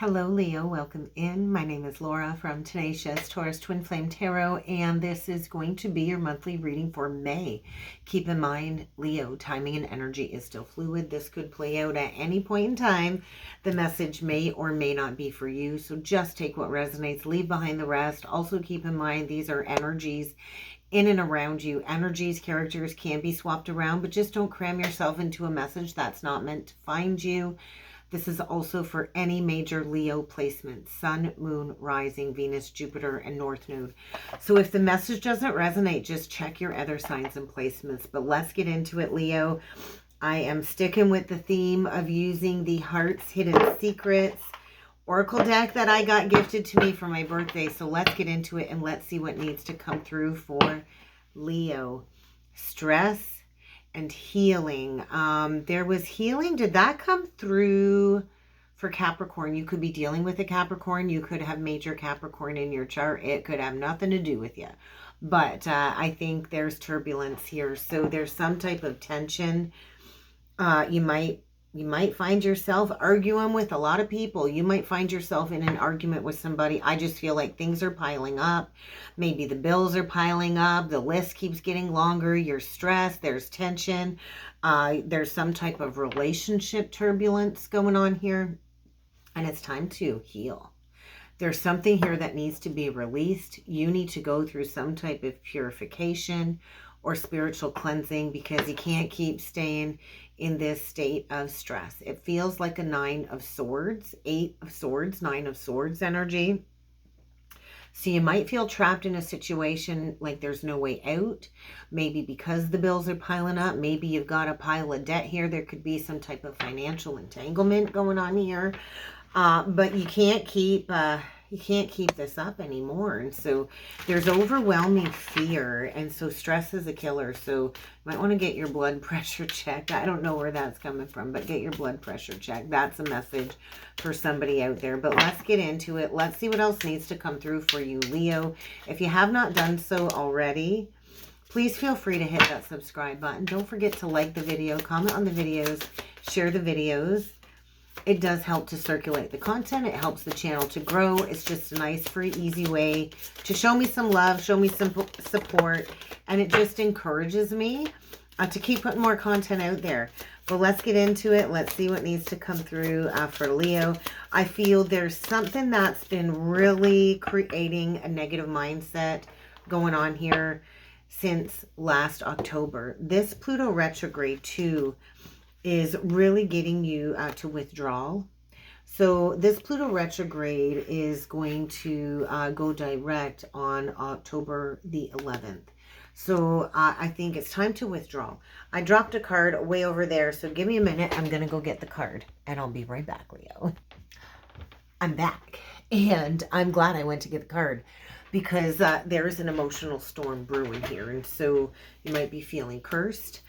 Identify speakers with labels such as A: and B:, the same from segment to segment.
A: Hello, Leo. Welcome in. My name is Laura from Tenacious Taurus Twin Flame Tarot, and this is going to be your monthly reading for May. Keep in mind, Leo, timing and energy is still fluid. This could play out at any point in time. The message may or may not be for you, so just take what resonates, leave behind the rest. Also keep in mind, these are energies in and around you. Energies, characters can be swapped around, but just don't cram yourself into a message that's not meant to find you. This is also for any major Leo placement: Sun, Moon, Rising, Venus, Jupiter, and North Node. So if the message doesn't resonate, just check your other signs and placements. But let's get into it, Leo. I am sticking with the theme of using the Heart's Hidden Secrets Oracle deck that I got gifted to me for my birthday. So let's get into it and let's see what needs to come through for Leo. Stress and healing. There was healing. Did that come through for Capricorn? You could be dealing with a Capricorn. You could have major Capricorn in your chart. It could have nothing to do with you. But I think there's turbulence here. So there's some type of tension. You might find yourself arguing with a lot of people. You might find yourself in an argument with somebody. I just feel like things are piling up. Maybe the bills are piling up. The list keeps getting longer. You're stressed. There's tension. There's some type of relationship turbulence going on here. And it's time to heal. There's something here that needs to be released. You need to go through some type of purification or spiritual cleansing, because you can't keep staying in this state of stress. It feels like a 9 of Swords, 8 of Swords, 9 of Swords energy. So you might feel trapped in a situation like there's no way out. Maybe because the bills are piling up. Maybe you've got a pile of debt here. There could be some type of financial entanglement going on here. But you can't keep this up anymore. And so there's overwhelming fear. And so stress is a killer. So you might want to get your blood pressure checked. I don't know where that's coming from, but get your blood pressure checked. That's a message for somebody out there. But let's get into it. Let's see what else needs to come through for you, Leo. If you have not done so already, please feel free to hit that subscribe button. Don't forget to like the video, comment on the videos, share the videos. It does help to circulate the content. It helps the channel to grow. It's just a nice, free, easy way to show me some love, show me some support, and it just encourages me to keep putting more content out there. But let's get into it. Let's see what needs to come through for Leo. I feel there's something that's been really creating a negative mindset going on here since last October. This Pluto retrograde too is really getting you to withdrawal. So this Pluto retrograde is going to go direct on October the 11th. So I think it's time to withdraw. I dropped a card way over there, so give me a minute. I'm going to go get the card, and I'll be right back, Leo. I'm back, and I'm glad I went to get the card, because there is an emotional storm brewing here, and so you might be feeling cursed.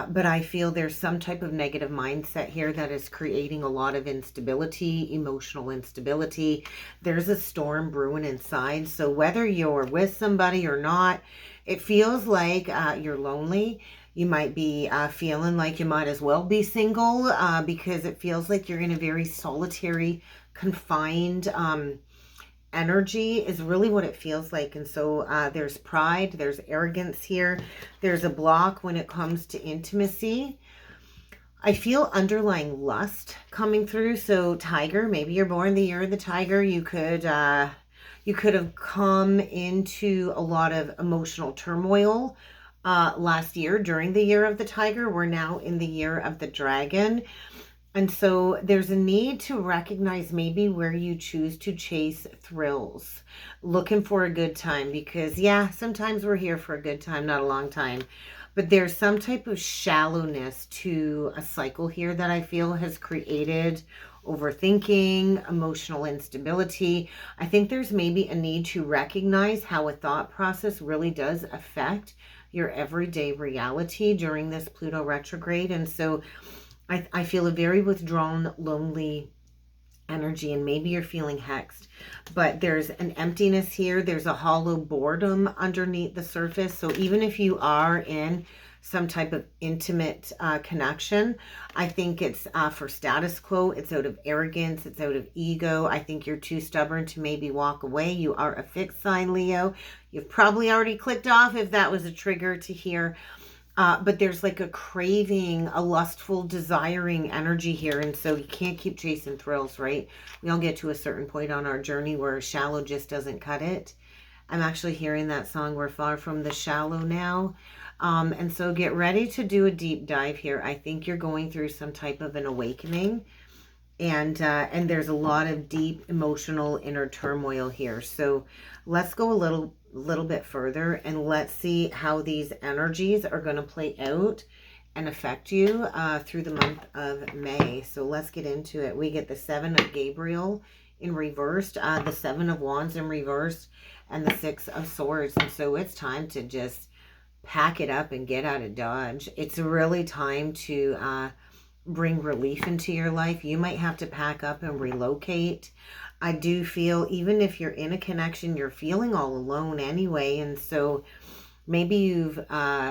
A: But I feel there's some type of negative mindset here that is creating a lot of instability, emotional instability. There's a storm brewing inside. So whether you're with somebody or not, it feels like you're lonely. You might be feeling like you might as well be single because it feels like you're in a very solitary, confined energy is really what it feels like. And so there's pride, there's arrogance here, there's a block when it comes to intimacy. I feel underlying lust coming through. So Tiger, maybe you're born the year of the Tiger. You could have come into a lot of emotional turmoil last year during the year of the Tiger. We're now in the year of the Dragon. And so there's a need to recognize maybe where you choose to chase thrills, looking for a good time, because yeah, sometimes we're here for a good time, not a long time, but there's some type of shallowness to a cycle here that I feel has created overthinking, emotional instability. I think there's maybe a need to recognize how a thought process really does affect your everyday reality during this Pluto retrograde. And so I feel a very withdrawn, lonely energy, and maybe you're feeling hexed, but there's an emptiness here. There's a hollow boredom underneath the surface. So even if you are in some type of intimate connection. I think it's for status quo. It's out of arrogance. It's out of ego. I think you're too stubborn to maybe walk away. You are a fixed sign, Leo. You've probably already clicked off if that was a trigger to hear. But there's like a craving, a lustful, desiring energy here. And so you can't keep chasing thrills, right? We all get to a certain point on our journey where shallow just doesn't cut it. I'm actually hearing that song, We're Far From the Shallow Now. And so get ready to do a deep dive here. I think you're going through some type of an awakening. And there's a lot of deep emotional inner turmoil here. So let's go a little bit further and let's see how these energies are going to play out and affect you through the month of May. So let's get into it. We get the Seven of Gabriel in reversed, the Seven of Wands in reversed, and the Six of Swords. And so it's time to just pack it up and get out of Dodge. It's really time to bring relief into your life. You might have to pack up and relocate. I do feel even if you're in a connection, you're feeling all alone anyway. And so maybe you've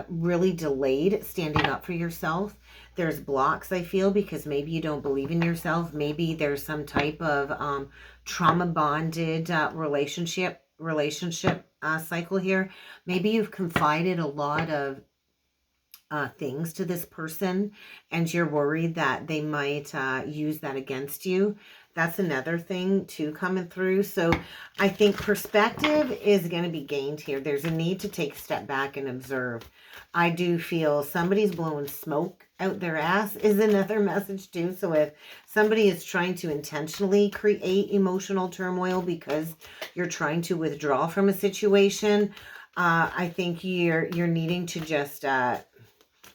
A: really delayed standing up for yourself. There's blocks, I feel, because maybe you don't believe in yourself. Maybe there's some type of trauma bonded relationship cycle here. Maybe you've confided a lot of things to this person and you're worried that they might use that against you. That's another thing too coming through. So I think perspective is going to be gained here. There's a need to take a step back and observe. I do feel somebody's blowing smoke out their ass is another message too. So if somebody is trying to intentionally create emotional turmoil because you're trying to withdraw from a situation, I think you're needing to just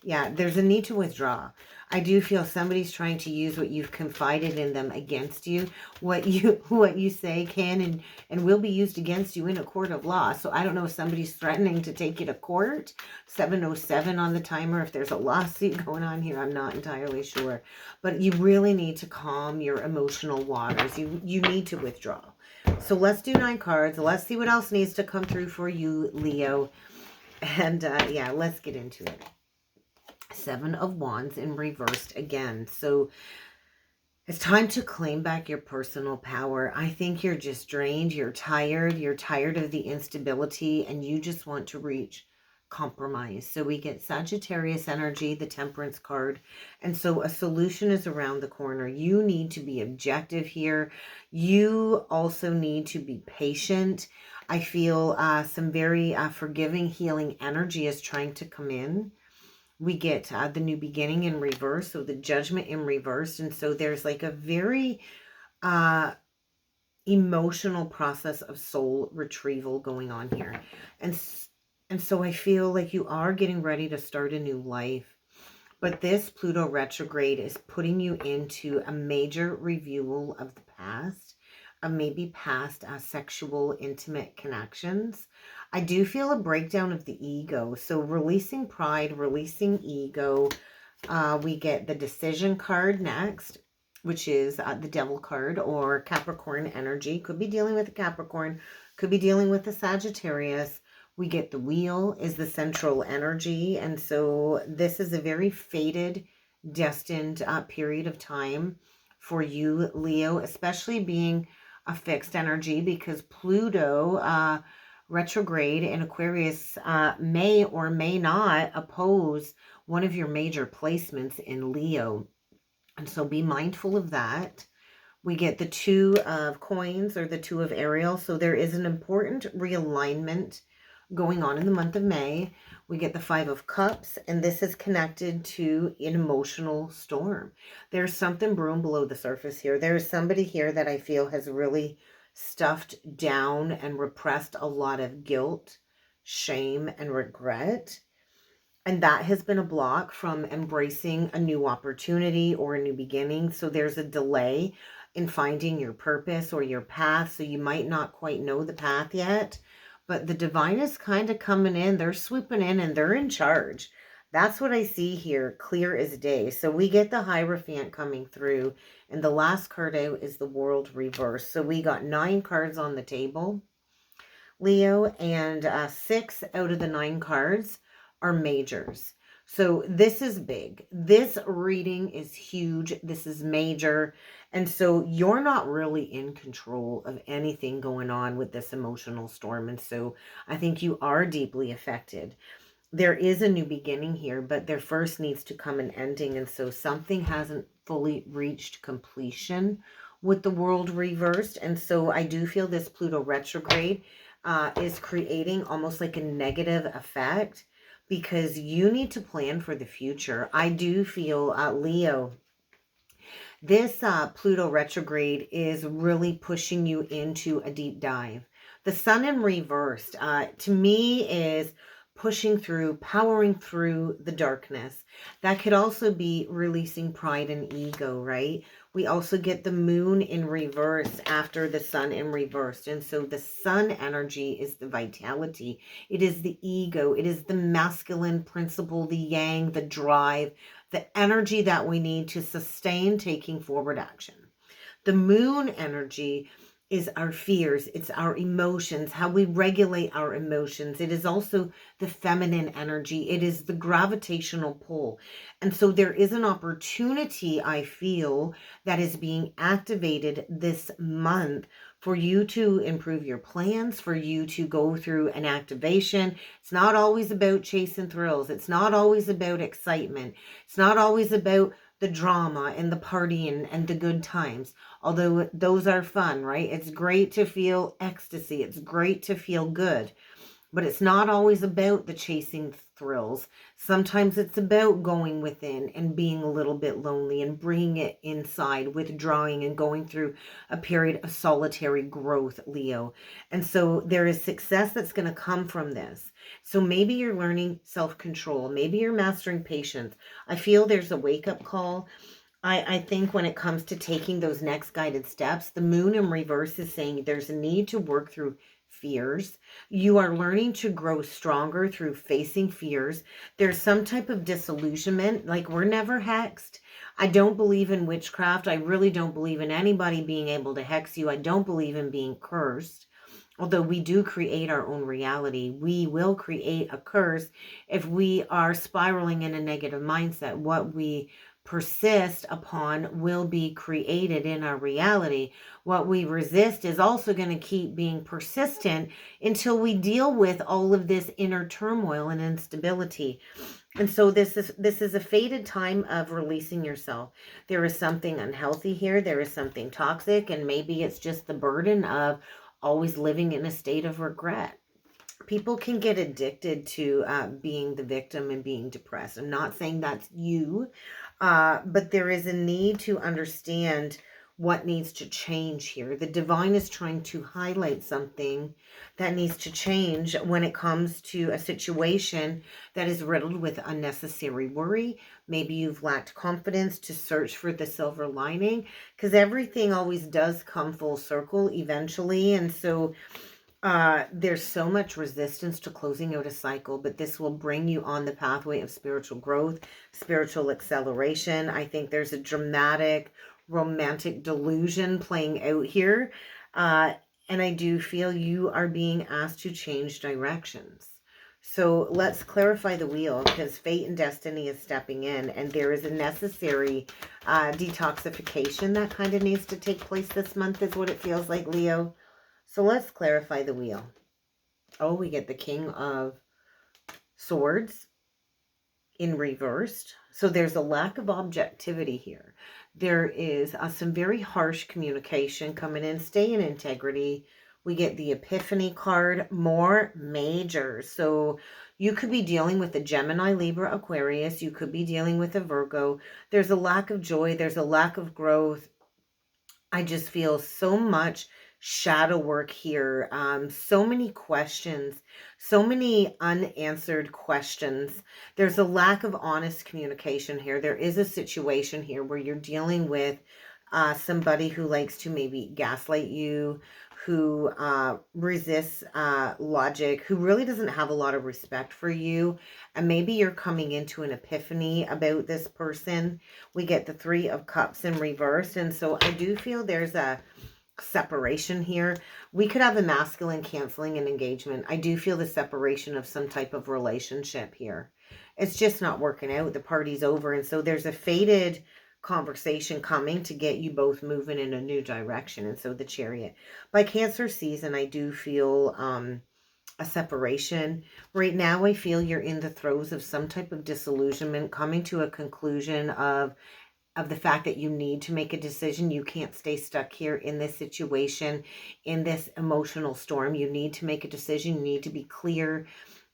A: yeah, there's a need to withdraw. I do feel somebody's trying to use what you've confided in them against you. What you say can and will be used against you in a court of law. So I don't know if somebody's threatening to take you to court. 7:07 on the timer. If there's a lawsuit going on here, I'm not entirely sure. But you really need to calm your emotional waters. You need to withdraw. So let's do 9 cards. Let's see what else needs to come through for you, Leo. And yeah, let's get into it. 7 of Wands in reversed again. So it's time to claim back your personal power. I think you're just drained. You're tired. You're tired of the instability and you just want to reach compromise. So we get Sagittarius energy, the Temperance card. And so a solution is around the corner. You need to be objective here. You also need to be patient. I feel some very forgiving, healing energy is trying to come in. We get the new beginning in reverse, so the Judgment in reverse. And so there's like a very emotional process of soul retrieval going on here. And so I feel like you are getting ready to start a new life. But this Pluto retrograde is putting you into a major review of the past, of maybe past sexual, intimate connections. I do feel a breakdown of the ego. So releasing pride, releasing ego. We get the Decision card next, which is the Devil card or Capricorn energy. Could be dealing with a Capricorn, could be dealing with a Sagittarius. We get the Wheel is the central energy. And so this is a very fated, destined period of time for you, Leo, especially being a fixed energy because Pluto retrograde in Aquarius may or may not oppose one of your major placements in Leo. And so be mindful of that. We get the 2 of coins or the 2 of Ariel. So there is an important realignment going on in the month of May. We get the 5 of Cups, and this is connected to an emotional storm. There's something brewing below the surface here. There's somebody here that I feel has really stuffed down and repressed a lot of guilt, shame, and regret. And that has been a block from embracing a new opportunity or a new beginning. So there's a delay in finding your purpose or your path. So you might not quite know the path yet, but the divine is kind of coming in. They're swooping in and they're in charge. That's what I see here, clear as day. So we get the Hierophant coming through, and the last card out is the World reverse. So we got 9 cards on the table, Leo, and 6 out of the 9 cards are majors. So this is big. This reading is huge. This is major. And so you're not really in control of anything going on with this emotional storm. And so I think you are deeply affected. There is a new beginning here, but there first needs to come an ending. And so something hasn't fully reached completion with the world reversed. And so I do feel this Pluto retrograde is creating almost like a negative effect, because you need to plan for the future. I do feel, Leo, this Pluto retrograde is really pushing you into a deep dive. The sun in reversed, to me, is pushing through, powering through the darkness. That could also be releasing pride and ego, right? We also get the moon in reverse after the sun in reverse. And so the sun energy is the vitality. It is the ego. It is the masculine principle, the yang, the drive, the energy that we need to sustain taking forward action. The moon energy is our fears. It's our emotions, how we regulate our emotions. It is also the feminine energy. It is the gravitational pull. And so there is an opportunity, I feel, that is being activated this month for you to improve your plans, for you to go through an activation. It's not always about chasing thrills. It's not always about excitement. It's not always about the drama and the partying and the good times, although those are fun, right? It's great to feel ecstasy. It's great to feel good, but it's not always about the chasing thrills. Sometimes it's about going within and being a little bit lonely and bringing it inside, withdrawing and going through a period of solitary growth, Leo. And so there is success that's going to come from this. So maybe you're learning self-control. Maybe you're mastering patience. I feel there's a wake-up call. I think when it comes to taking those next guided steps, the moon in reverse is saying there's a need to work through fears. You are learning to grow stronger through facing fears. There's some type of disillusionment, like we're never hexed. I don't believe in witchcraft. I really don't believe in anybody being able to hex you. I don't believe in being cursed. Although we do create our own reality, we will create a curse if we are spiraling in a negative mindset. What we persist upon will be created in our reality. What we resist is also going to keep being persistent until we deal with all of this inner turmoil and instability. And so this is a fated time of releasing yourself. There is something unhealthy here. There is something toxic, and maybe it's just the burden of always living in a state of regret. People can get addicted to being the victim and being depressed. I'm not saying that's you, but there is a need to understand what needs to change here. The divine is trying to highlight something that needs to change when it comes to a situation that is riddled with unnecessary worry. Maybe you've lacked confidence to search for the silver lining, because everything always does come full circle eventually. And so there's so much resistance to closing out a cycle, but this will bring you on the pathway of spiritual growth, spiritual acceleration. I think there's a dramatic romantic delusion playing out here. And I do feel you are being asked to change directions. So let's clarify the wheel, because fate and destiny is stepping in, and there is a necessary detoxification that kind of needs to take place this month, is what it feels like, Leo. So let's clarify the wheel. Oh, we get the King of Swords in reversed. So there's a lack of objectivity here. There is some very harsh communication coming in. Stay in integrity. We get the Epiphany card, more majors. So you could be dealing with a Gemini, Libra, Aquarius. You could be dealing with a Virgo. There's a lack of joy. There's a lack of growth. I just feel so much shadow work here. So many questions, so many unanswered questions. There's a lack of honest communication here. There is a situation here where you're dealing with somebody who likes to maybe gaslight you, who resists logic, who really doesn't have a lot of respect for you. And maybe you're coming into an epiphany about this person. We get the Three of Cups in reverse. And so I do feel there's a separation here. We could have a masculine canceling an engagement. I do feel the separation of some type of relationship here. it's just not working out. The party's over. And so there's a fated conversation coming to get you both moving in a new direction. And so the Chariot. By Cancer season, I do feel a separation. Right now, I feel you're in the throes of some type of disillusionment, coming to a conclusion of the fact that you need to make a decision. You can't stay stuck here in this situation, in this emotional storm. You need to make a decision. You need to be clear.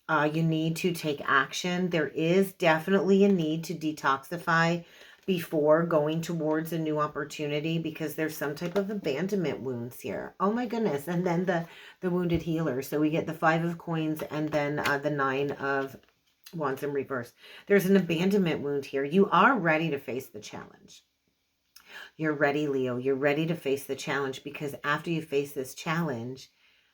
A: You need to take action. There is definitely a need to detoxify before going towards a new opportunity, because there's some type of abandonment wounds here. Oh my goodness. And then the wounded healer. So we get the 5 of coins and then the 9 of Wands in reverse. There's an abandonment wound here. You are ready to face the challenge. You're ready, Leo. You're ready to face the challenge, because after you face this challenge,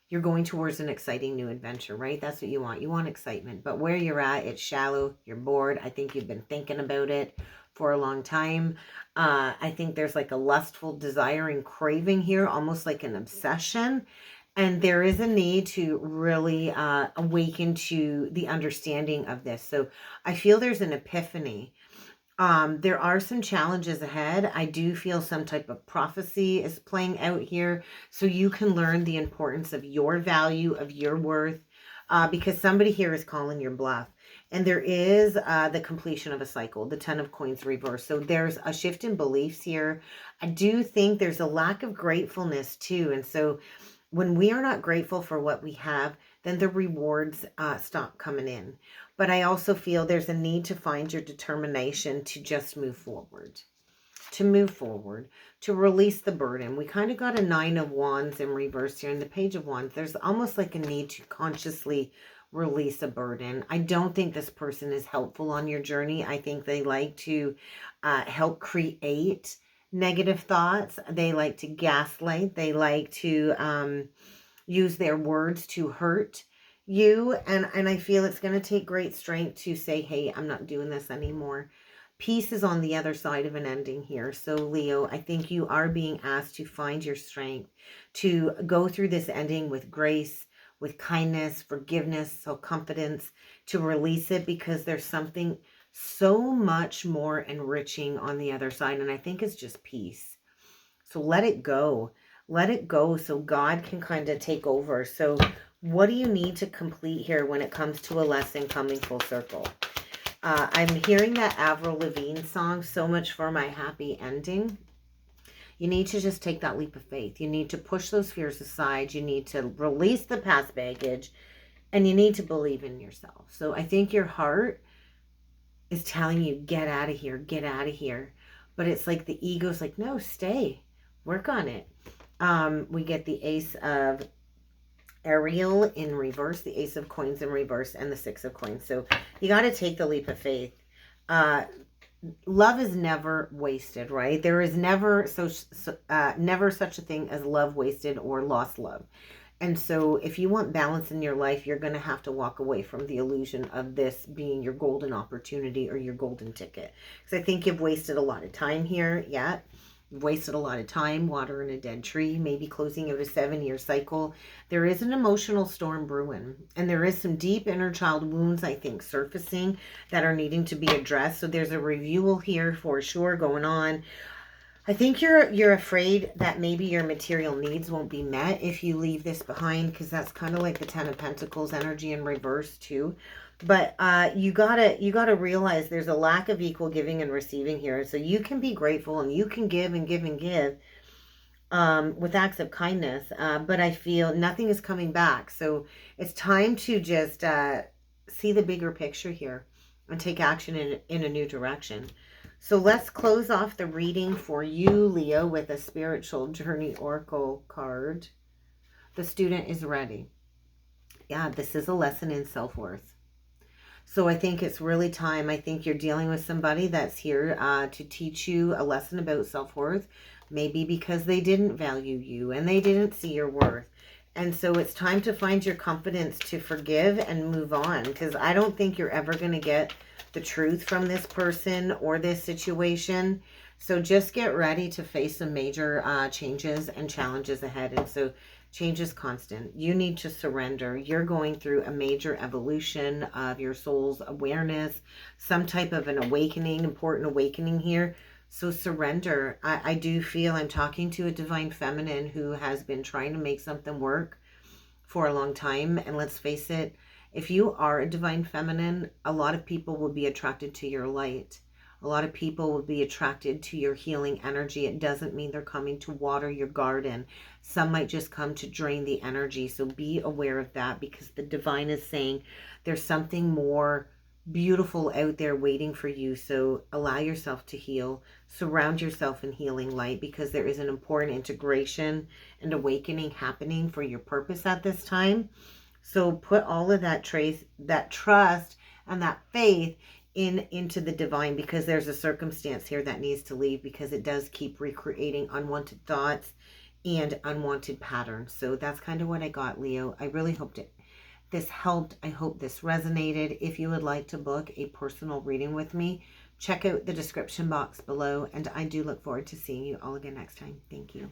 A: you're going towards an exciting new adventure, right? That's what you want. You want excitement. But where you're at, it's shallow. You're bored. I think you've been thinking about it for a long time. I think there's like a lustful desire and craving here, almost like an obsession. And there is a need to really awaken to the understanding of this. So I feel there's an epiphany. There are some challenges ahead. I do feel some type of prophecy is playing out here. So you can learn the importance of your value, of your worth, because somebody here is calling your bluff. And there is the completion of a cycle, the 10 of coins reverse. So there's a shift in beliefs here. I do think there's a lack of gratefulness too. And so when we are not grateful for what we have, then the rewards stop coming in. But I also feel there's a need to find your determination to just move forward. To release the burden. We kind of got a 9 of Wands in reverse here. In the Page of Wands, there's almost like a need to consciously release a burden. I don't think this person is helpful on your journey. I think they like to help create negative thoughts. They like to gaslight. They like to use their words to hurt you. And I feel it's going to take great strength to say, hey, I'm not doing this anymore. Peace is on the other side of an ending here. So Leo, I think you are being asked to find your strength, to go through this ending with grace, with kindness, forgiveness, self-confidence, to release it, because there's something so much more enriching on the other side. And I think it's just peace. So let it go. Let it go so God can kind of take over. So what do you need to complete here when it comes to a lesson coming full circle? I'm hearing that Avril Lavigne song, So Much for My Happy Ending. You need to just take that leap of faith. You need to push those fears aside. You need to release the past baggage. And you need to believe in yourself. So I think your heart is telling you, get out of here, get out of here. But it's like the ego's like, no, stay. Work on it. We get the Ace of Ariel in reverse, the Ace of Coins in reverse, and the 6 of Coins. So you got to take the leap of faith. Love is never wasted, right? There is never never such a thing as love wasted or lost love. And so if you want balance in your life, you're going to have to walk away from the illusion of this being your golden opportunity or your golden ticket. Because I think you've wasted a lot of time here. Yeah, you've wasted a lot of time watering a dead tree, maybe closing out a 7-year cycle. There is an emotional storm brewing, and there is some deep inner child wounds, I think, surfacing that are needing to be addressed. So there's a renewal here for sure going on. I think you're afraid that maybe your material needs won't be met if you leave this behind, because that's kind of like the 10 of Pentacles energy in reverse too. But you gotta realize there's a lack of equal giving and receiving here. So you can be grateful and you can give and give and give with acts of kindness. But I feel nothing is coming back. So it's time to just see the bigger picture here and take action in a new direction. So let's close off the reading for you, Leo, with a Spiritual Journey Oracle card. The student is ready. Yeah, this is a lesson in self-worth. So I think it's really time. I think you're dealing with somebody that's here to teach you a lesson about self-worth. Maybe because they didn't value you and they didn't see your worth. And so it's time to find your confidence to forgive and move on. Because I don't think you're ever going to get the truth from this person or this situation. So just get ready to face some major changes and challenges ahead. And so change is constant. You need to surrender. You're going through a major evolution of your soul's awareness, some type of an awakening, important awakening here. So surrender. I do feel I'm talking to a divine feminine who has been trying to make something work for a long time. And let's face it, if you are a divine feminine, a lot of people will be attracted to your light. A lot of people will be attracted to your healing energy. It doesn't mean they're coming to water your garden. Some might just come to drain the energy. So be aware of that, because the divine is saying there's something more beautiful out there waiting for you. So allow yourself to heal. Surround yourself in healing light, because there is an important integration and awakening happening for your purpose at this time. So put all of that trust and that faith into the divine, because there's a circumstance here that needs to leave, because it does keep recreating unwanted thoughts and unwanted patterns. So that's kind of what I got, Leo. I really hoped this helped. I hope this resonated. If you would like to book a personal reading with me, check out the description box below, and I do look forward to seeing you all again next time. Thank you.